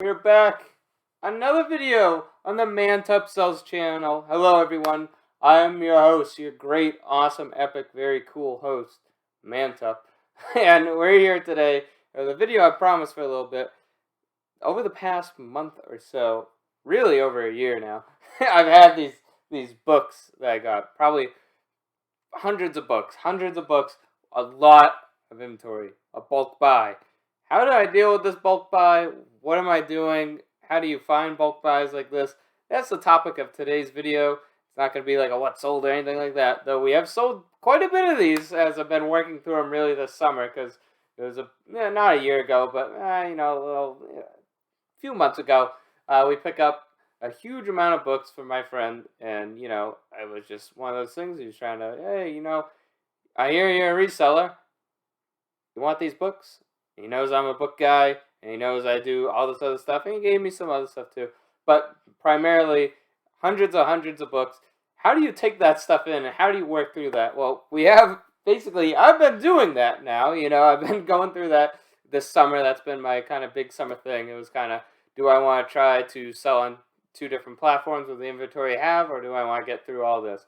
We're back. Another video on the Man Sells channel. Hello, everyone. I am your host, your great, awesome, epic, very cool host, Mantup. And we're here today for the video I promised for a little bit. Over the past month or so, really over a year now, I've had these books that I got. Probably hundreds of books, a lot of inventory, a bulk buy. How do I deal with this bulk buy? What am I doing? How do you find bulk buys like this? That's the topic of today's video. It's not going to be like a what sold or anything like that, though we have sold quite a bit of these as I've been working through them really this summer, because it was not a year ago, but a few months ago, we pick up a huge amount of books for my friend, and it was just one of those things. He was trying to, hey, I hear you're a reseller. You want these books? He knows I'm a book guy, and he knows I do all this other stuff, and he gave me some other stuff too. But primarily, hundreds of books. How do you take that stuff in, and how do you work through that? Well, we have basically, I've been doing that now. I've been going through that this summer. That's been my kind of big summer thing. It was kind of, do I want to try to sell on two different platforms with the inventory I have, or do I want to get through all this?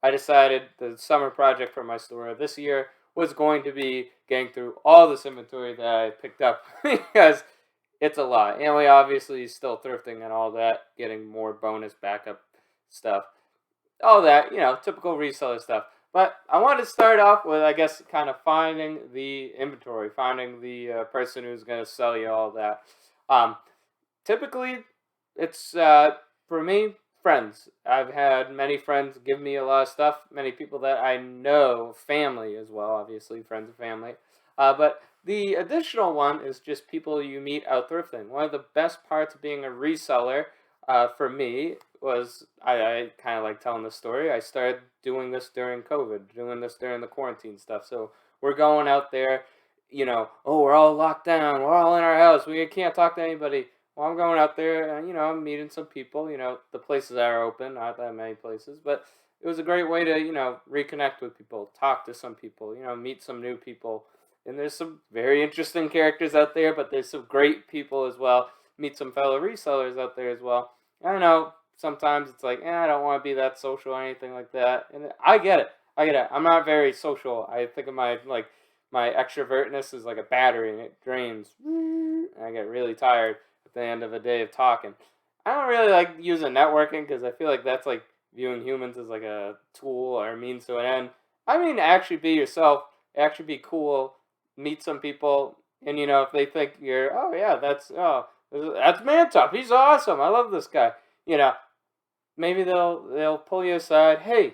I decided the summer project for my store this year was going to be getting through all this inventory that I picked up because it's a lot. And we obviously still thrifting and all that, getting more bonus backup stuff. All that, typical reseller stuff. But I wanted to start off with, I guess, kind of finding the inventory, finding the person who's going to sell you all that. Typically, it's, for me, friends. I've had many friends give me a lot of stuff, many people that I know, family as well, obviously, friends and family. But the additional one is just people you meet out thrifting. One of the best parts of being a reseller for me was, I kind of like telling the story. I started doing this during COVID, doing this during the quarantine stuff. So we're going out there, oh, we're all locked down, we're all in our house, we can't talk to anybody. Well, I'm going out there and, I'm meeting some people. The places that are open, not that many places, but it was a great way to, reconnect with people, talk to some people, meet some new people. And there's some very interesting characters out there, but there's some great people as well. Meet some fellow resellers out there as well. I know sometimes it's like, I don't want to be that social or anything like that. And I get it. I'm not very social. I think of my extrovertness is like a battery, and it drains. And I get really tired at the end of a day of talking. I don't really like using networking because I feel like that's like viewing humans as like a tool or a means to an end. I mean, actually be yourself, actually be cool, meet some people, and if they think you're, oh yeah, that's Mantop, he's awesome, I love this guy. Maybe they'll pull you aside. Hey,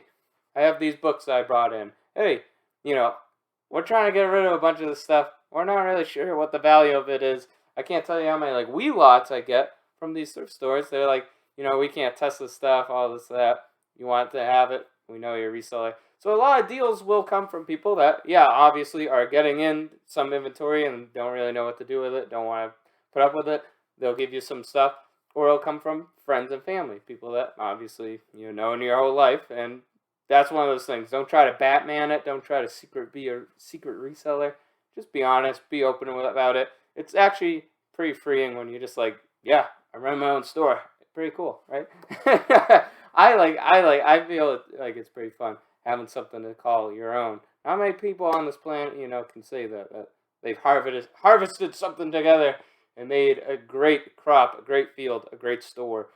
I have these books I brought in. Hey, we're trying to get rid of a bunch of this stuff. We're not really sure what the value of it is. I can't tell you how many like wee lots I get from these thrift stores. They're like, we can't test this stuff, all this, that. You want to have it. We know you're a reseller. So a lot of deals will come from people that, obviously are getting in some inventory and don't really know what to do with it, don't want to put up with it. They'll give you some stuff. Or it'll come from friends and family, people that obviously know in your whole life. And that's one of those things. Don't try to Batman it. Don't try to be a secret reseller. Just be honest. Be open about it. It's actually pretty freeing when you're just like, yeah, I run my own store. Pretty cool, right? I feel like it's pretty fun having something to call your own. Not many people on this planet, can say that they've harvested something together and made a great crop, a great field, a great store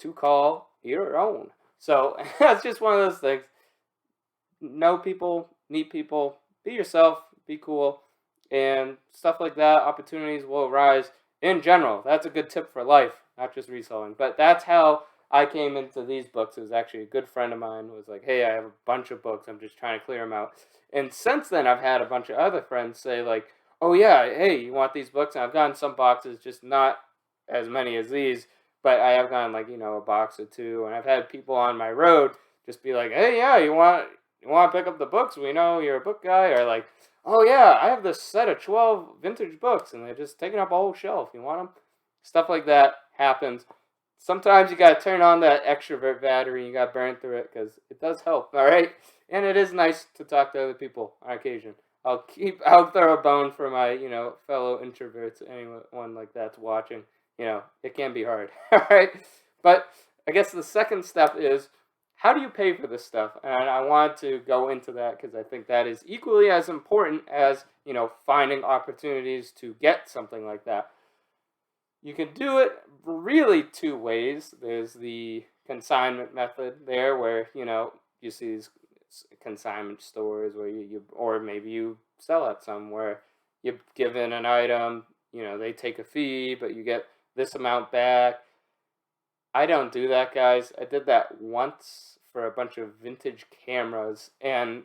to call your own. So that's just one of those things. Know people, meet people, be yourself, be cool, and stuff like that. Opportunities will arise in general. That's a good tip for life, not just reselling. But that's how I came into these books. It was actually a good friend of mine who was like, hey, I have a bunch of books. I'm just trying to clear them out. And since then, I've had a bunch of other friends say like, oh yeah, hey, you want these books? And I've gotten some boxes, just not as many as these, but I have gotten like, a box or two. And I've had people on my road just be like, hey, yeah, you want to pick up the books? We know you're a book guy. Or like, oh yeah, I have this set of 12 vintage books and they're just taking up a whole shelf. You want them? Stuff like that happens. Sometimes you got to turn on that extrovert battery and you got to burn through it because it does help, all right? And it is nice to talk to other people on occasion. I'll throw a bone for my, fellow introverts, anyone like that's watching. it can be hard. All right. But I guess the second step is, how do you pay for this stuff? And I want to go into that because I think that is equally as important as, finding opportunities to get something like that. You can do it really two ways. There's the consignment method there where, you see these consignment stores where or maybe you sell at some where you give in an item, they take a fee, but you get this amount back. I don't do that, guys. I did that once for a bunch of vintage cameras, and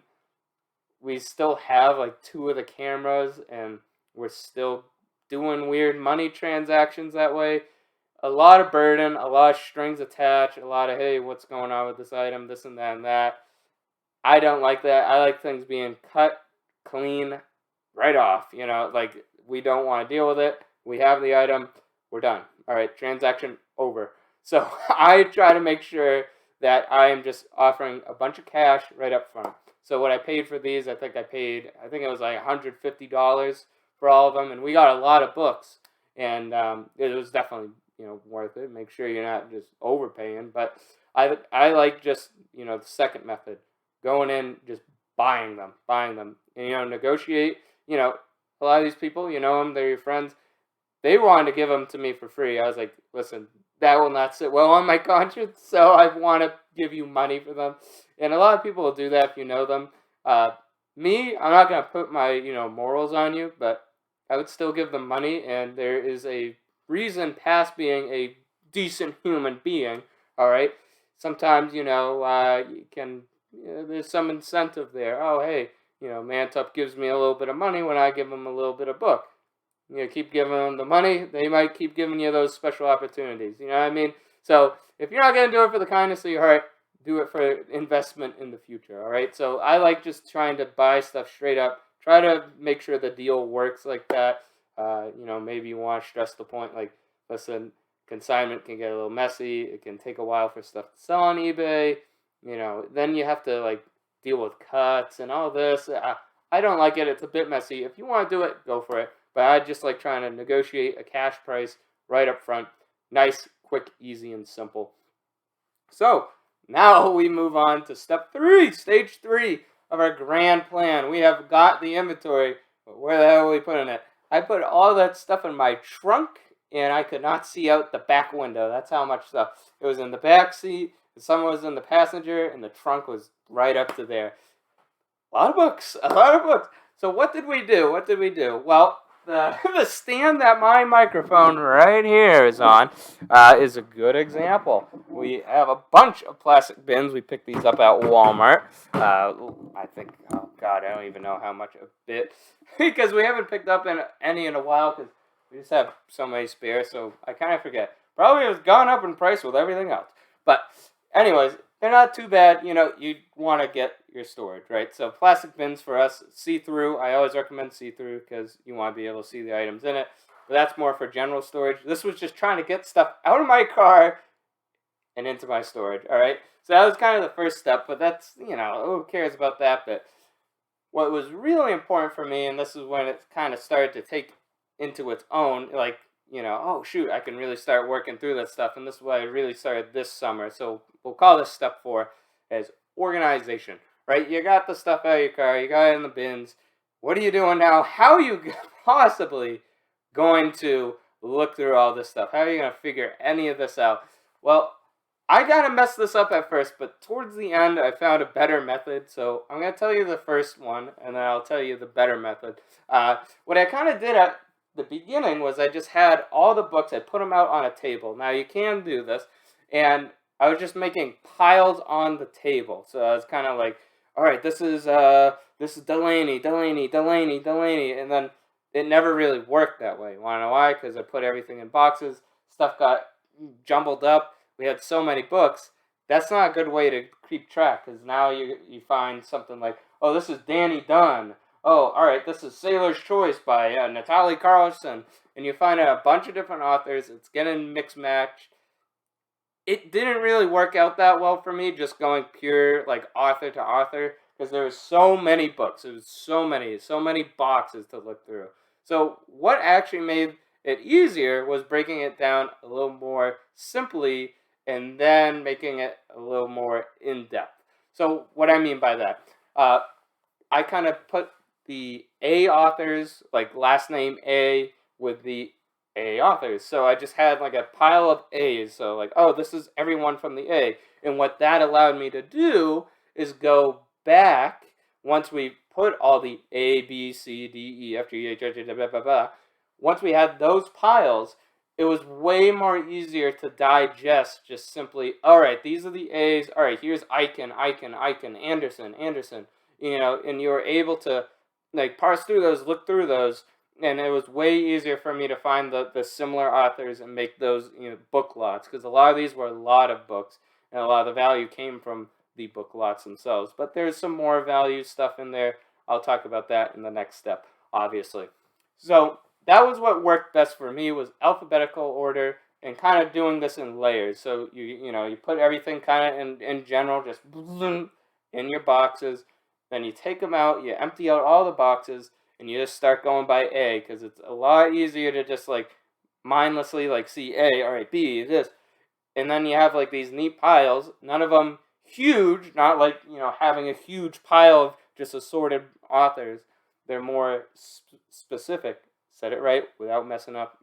we still have like two of the cameras, and we're still doing weird money transactions that way. A lot of burden, a lot of strings attached, a lot of, hey, what's going on with this item, this and that and that. I don't like that. I like things being cut, clean, right off. Like, we don't want to deal with it. We have the item. We're done. All right, transaction over. So I try to make sure that I am just offering a bunch of cash right up front. So what I paid for these, I think it was like $150 for all of them, and we got a lot of books, and it was definitely worth it. Make sure you're not just overpaying, but I like just the second method, going in just buying them, and negotiate. A lot of these people, them, they're your friends. They wanted to give them to me for free. I was like, listen, that will not sit well on my conscience, so I want to give you money for them. And a lot of people will do that if you know them. Me, I'm not going to put my, morals on you, but I would still give them money, and there is a reason past being a decent human being, all right? Sometimes, you can, there's some incentive there. Oh, hey, Mantup gives me a little bit of money when I give him a little bit of book. Keep giving them the money, they might keep giving you those special opportunities. You know what I mean? So if you're not going to do it for the kindness of your heart, do it for investment in the future, all right? So I like just trying to buy stuff straight up. Try to make sure the deal works like that. Maybe you want to stress the point, like, listen, consignment can get a little messy. It can take a while for stuff to sell on eBay. Then you have to, like, deal with cuts and all this. I don't like it. It's a bit messy. If you want to do it, go for it. But I just like trying to negotiate a cash price right up front. Nice, quick, easy, and simple. So now we move on to stage 3 of our grand plan. We have got the inventory, but where the hell are we putting it? I put all that stuff in my trunk, and I could not see out the back window. That's how much stuff. It was in the back seat, some was in the passenger, and the trunk was right up to there. A lot of books. So what did we do? Well, the stand that my microphone right here is on is a good example. We have a bunch of plastic bins. We picked these up at Walmart. I think, oh God, I don't even know how much a bit, because we haven't picked up any in a while because we just have so many spare, so I kind of forget. Probably it's gone up in price with everything else. But anyways, they're not too bad. You want to get your storage, right? So plastic bins for us, see-through. I always recommend see-through because you want to be able to see the items in it. But that's more for general storage. This was just trying to get stuff out of my car and into my storage, all right? So that was kind of the first step, but that's, who cares about that? But what was really important for me, and this is when it kind of started to take into its own, like, oh shoot, I can really start working through that stuff. And this is what I really started this summer. So we'll call this step 4 as organization, right? You got the stuff out of your car, you got it in the bins. What are you doing now? How are you possibly going to look through all this stuff? How are you going to figure any of this out? Well, I kind of messed this up at first, but towards the end, I found a better method. So I'm going to tell you the first one, and then I'll tell you the better method. What I kind of did at the beginning was I just had all the books. I put them out on a table. Now you can do this, and I was just making piles on the table. So I was kind of like, all right, this is Delaney, and then it never really worked that way. You want to know why? Because I put everything in boxes. Stuff got jumbled up. We had so many books. That's not a good way to keep track, because now you find something like, oh, this is Danny Dunn. Oh, all right, this is Sailor's Choice by Natalie Carlson. And you find a bunch of different authors. It's getting mixed match. It didn't really work out that well for me, just going pure, like, author to author, because there was so many books. There was so many boxes to look through. So what actually made it easier was breaking it down a little more simply and then making it a little more in-depth. So what I mean by that, I kind of put the A authors, like last name A, with the A authors. So I just had like a pile of A's. So like, oh, this is everyone from the A. And what that allowed me to do is go back once we put all the A, B, C, D, E, F, G, H, I, J, blah, blah, blah. Once we had those piles, it was way more easier to digest just simply, all right, these are the A's. All right, here's Icon, Anderson, and you were able to like parse through those, look through those, and it was way easier for me to find the similar authors and make those book lots, because a lot of these were a lot of books, and a lot of the value came from the book lots themselves. But there's some more value stuff in there. I'll talk about that in the next step, obviously. So that was what worked best for me, was alphabetical order and kind of doing this in layers. So you put everything kind of in general, just in your boxes. Then you take them out, you empty out all the boxes, and you just start going by A, because it's a lot easier to just like mindlessly like see A, all right, B, this. And then you have like these neat piles, none of them huge, not like, having a huge pile of just assorted authors. They're more specific. Said it right without messing up.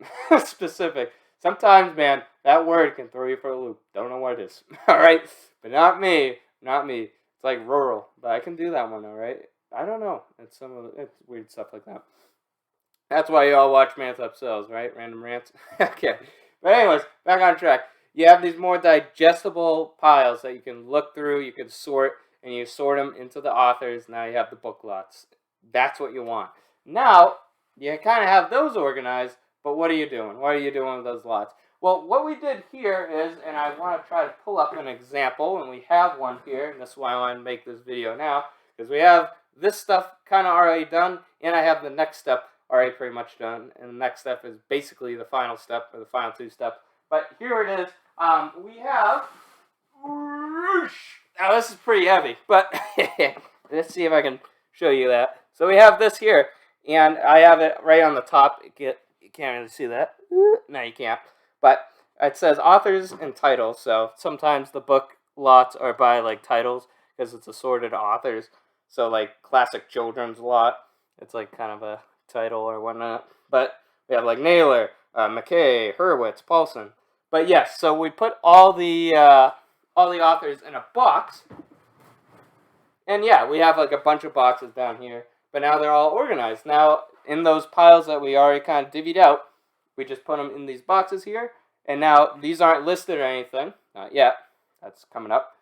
Specific. Sometimes, man, that word can throw you for a loop. Don't know what it is. All right? But not me. It's like rural, but I can do that one, all right? I don't know. It's weird stuff like that. That's why you all watch Man's Up Sells, right? Random rants. Okay. But anyways, back on track. You have these more digestible piles that you can look through, you can sort, and you sort them into the authors. Now you have the book lots. That's what you want. Now, you kind of have those organized, but what are you doing? What are you doing with those lots? Well, what we did here is, and I want to try to pull up an example, and we have one here, and that's why I want to make this video now, because we have this stuff kind of already done, and I have the next step already pretty much done, and the next step is basically the final step, or the final two steps. But here it is. We have, now this is pretty heavy, but let's see if I can show you that. So we have this here, and I have it right on the top. You can't really see that. No, you can't. But it says authors and titles, so sometimes the book lots are by like titles because it's assorted authors. So like classic children's lot, it's like kind of a title or whatnot. But we have like Naylor, McKay, Hurwitz, Paulson. But yes, so we put all the authors in a box, and yeah, we have like a bunch of boxes down here. But now they're all organized. Now in those piles that we already kind of divvied out, we just put them in these boxes here, and now these aren't listed or anything, not yet. That's coming up.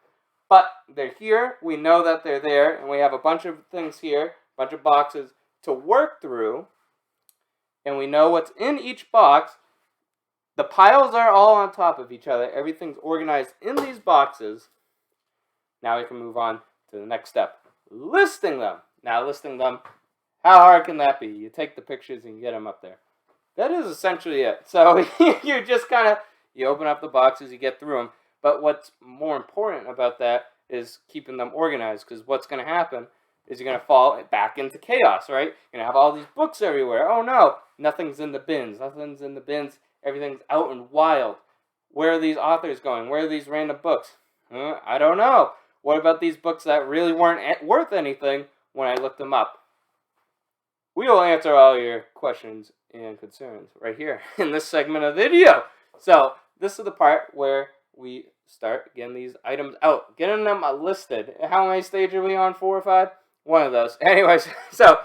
But they're here. We know that they're there, and we have a bunch of things here, a bunch of boxes to work through, and we know what's in each box. The piles are all on top of each other. Everything's organized in these boxes. Now we can move on to the next step, listing them. Now listing them, how hard can that be? You take the pictures and you get them up there. That is essentially it. So you just kind of, you open up the boxes, you get through them. But what's more important about that is keeping them organized, because what's going to happen is you're going to fall back into chaos, right? You're going to have all these books everywhere. Oh no, nothing's in the bins. Nothing's in the bins. Everything's out and wild. Where are these authors going? Where are these random books? I don't know. What about these books that really weren't worth anything when I looked them up? We will answer all your questions and concerns right here in this segment of the video. So this is the part where we start getting these items out, getting them listed. How many stages are we on? 4 or 5? One of those. Anyways, so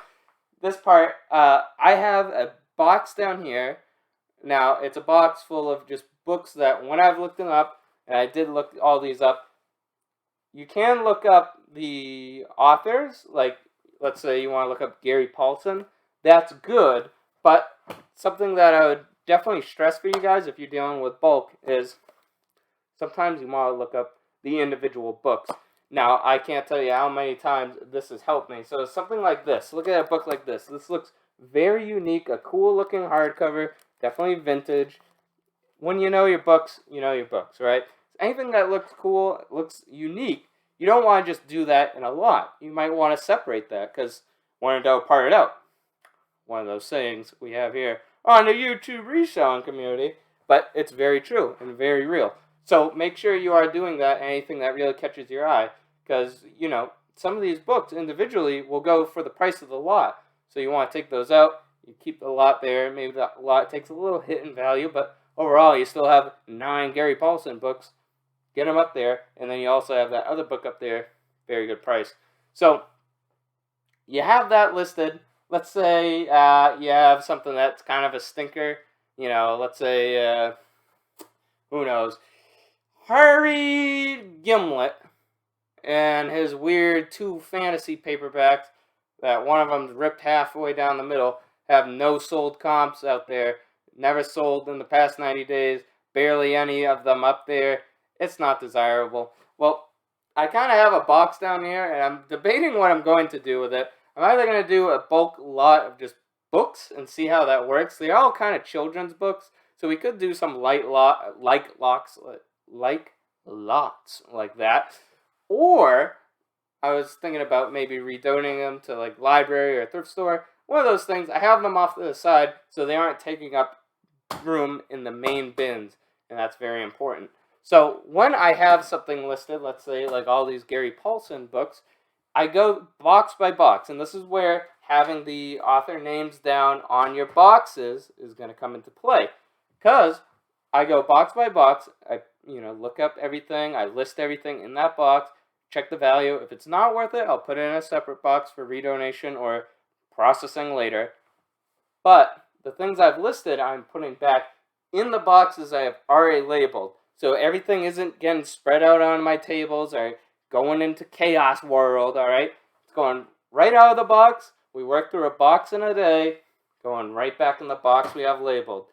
this part, I have a box down here. Now, it's a box full of just books that when I've looked them up, and I did look all these up, you can look up the authors, like let's say you want to look up Gary Paulson. That's good, but something that I would definitely stress for you guys if you're dealing with bulk is sometimes you want to look up the individual books. Now, I can't tell you how many times this has helped me. So something like this. Look at a book like this. This looks very unique, a cool looking hardcover, definitely vintage. When you know your books, right? Anything that looks cool, looks unique, you don't want to just do that in a lot. You might want to separate that, because when in doubt, part it out. One of those sayings we have here on the YouTube reselling community, but it's very true and very real. So make sure you are doing that, anything that really catches your eye, because, you know, some of these books individually will go for the price of the lot. So you want to take those out, you keep the lot there, maybe that lot takes a little hit in value, but overall you still have 9 Gary Paulson books, get them up there, and then you also have that other book up there, very good price. So you have that listed. Let's say you have something that's kind of a stinker, you know, let's say, who knows, Harry Gimlet and his weird 2 fantasy paperbacks that one of them's ripped halfway down the middle, have no sold comps out there, never sold in the past 90 days, barely any of them up there. It's not desirable. Well, I kind of have a box down here, and I'm debating what I'm going to do with it. I'm either going to do a bulk lot of just books and see how that works. They're all kind of children's books, so we could do some light lot, like lots like that. Or I was thinking about maybe redonating them to like library or thrift store. One of those things. I have them off to the side so they aren't taking up room in the main bins, and that's very important. So when I have something listed, let's say like all these Gary Paulson books, I go box by box, and this is where having the author names down on your boxes is going to come into play, because I go box by box. I look up everything, I list everything in that box, check the value. If it's not worth it, I'll put it in a separate box for redonation or processing later. But the things I've listed, I'm putting back in the boxes I have already labeled. So everything isn't getting spread out on my tables or going into chaos world, all right? It's going right out of the box. We work through a box in a day, going right back in the box we have labeled.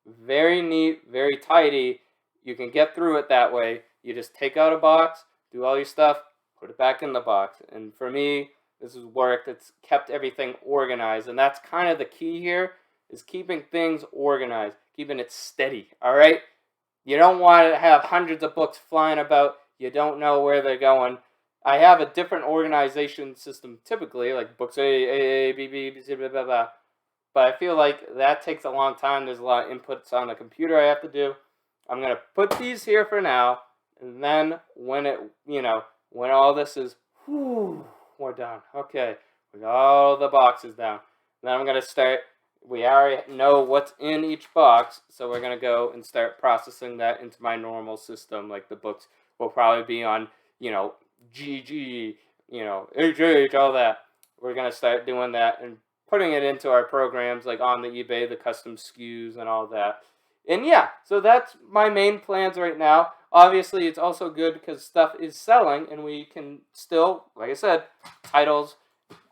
Very neat, very tidy. You can get through it that way. You just take out a box, do all your stuff, put it back in the box. And for me, this has worked. It's kept everything organized. And that's kind of the key here, is keeping things organized, keeping it steady, all right? You don't want to have hundreds of books flying about. You don't know where they're going. I have a different organization system typically, like books A, B, B, C, blah, blah, blah. But I feel like that takes a long time. There's a lot of inputs on the computer I have to do. I'm going to put these here for now. And then when when all this is, we're done. Okay, we got all the boxes down. Then I'm going to start. We already know what's in each box, so we're going to go and start processing that into my normal system. Like the books will probably be on, GG, HH, all that. We're going to start doing that and putting it into our programs, like on the eBay, the custom SKUs and all that. And yeah, so that's my main plans right now. Obviously, it's also good because stuff is selling, and we can still, like I said, titles,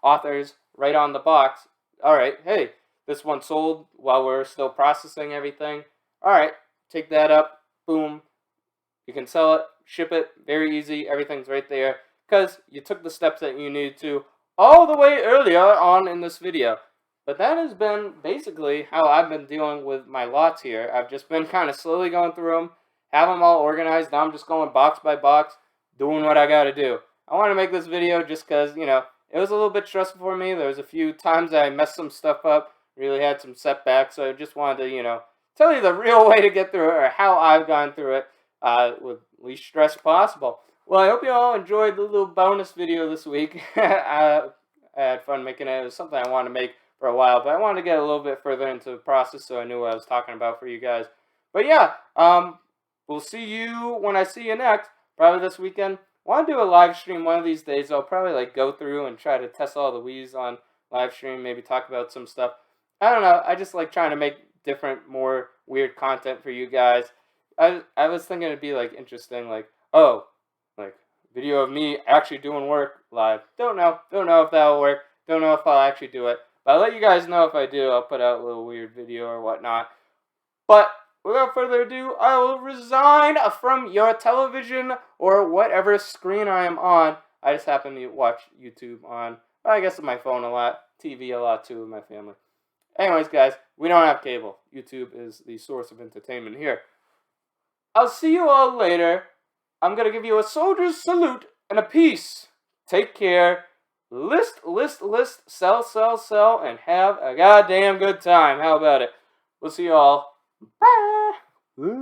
authors, right on the box. All right, hey, this one sold while we're still processing everything. All right, take that up, boom. You can sell it, ship it, very easy. Everything's right there because you took the steps that you needed to all the way earlier on in this video. But that has been basically how I've been dealing with my lots here. I've just been kind of slowly going through them, have them all organized. Now I'm just going box by box, doing what I got to do. I want to make this video just because, it was a little bit stressful for me. There was a few times I messed some stuff up, really had some setbacks. So I just wanted to, tell you the real way to get through it, or how I've gone through it with least stress possible. Well, I hope you all enjoyed the little bonus video this week. I had fun making it. It was something I wanted to make for a while, but I wanted to get a little bit further into the process so I knew what I was talking about for you guys. But yeah, we'll see you when I see you next, probably this weekend. I want to do a live stream one of these days. I'll probably go through and try to test all the Wii's on live stream, maybe talk about some stuff. I don't know. I just like trying to make different, more weird content for you guys. I was thinking it'd be interesting, video of me actually doing work live. Don't know if that'll work. Don't know if I'll actually do it. But I'll let you guys know if I do. I'll put out a little weird video or whatnot. But without further ado, I will resign from your television or whatever screen I am on. I just happen to watch YouTube on, I guess, on my phone a lot, TV a lot too with my family. Anyways, guys, we don't have cable. YouTube is the source of entertainment here. I'll see you all later. I'm going to give you a soldier's salute and a peace. Take care. List, sell, and have a goddamn good time. How about it? We'll see you all. Bye.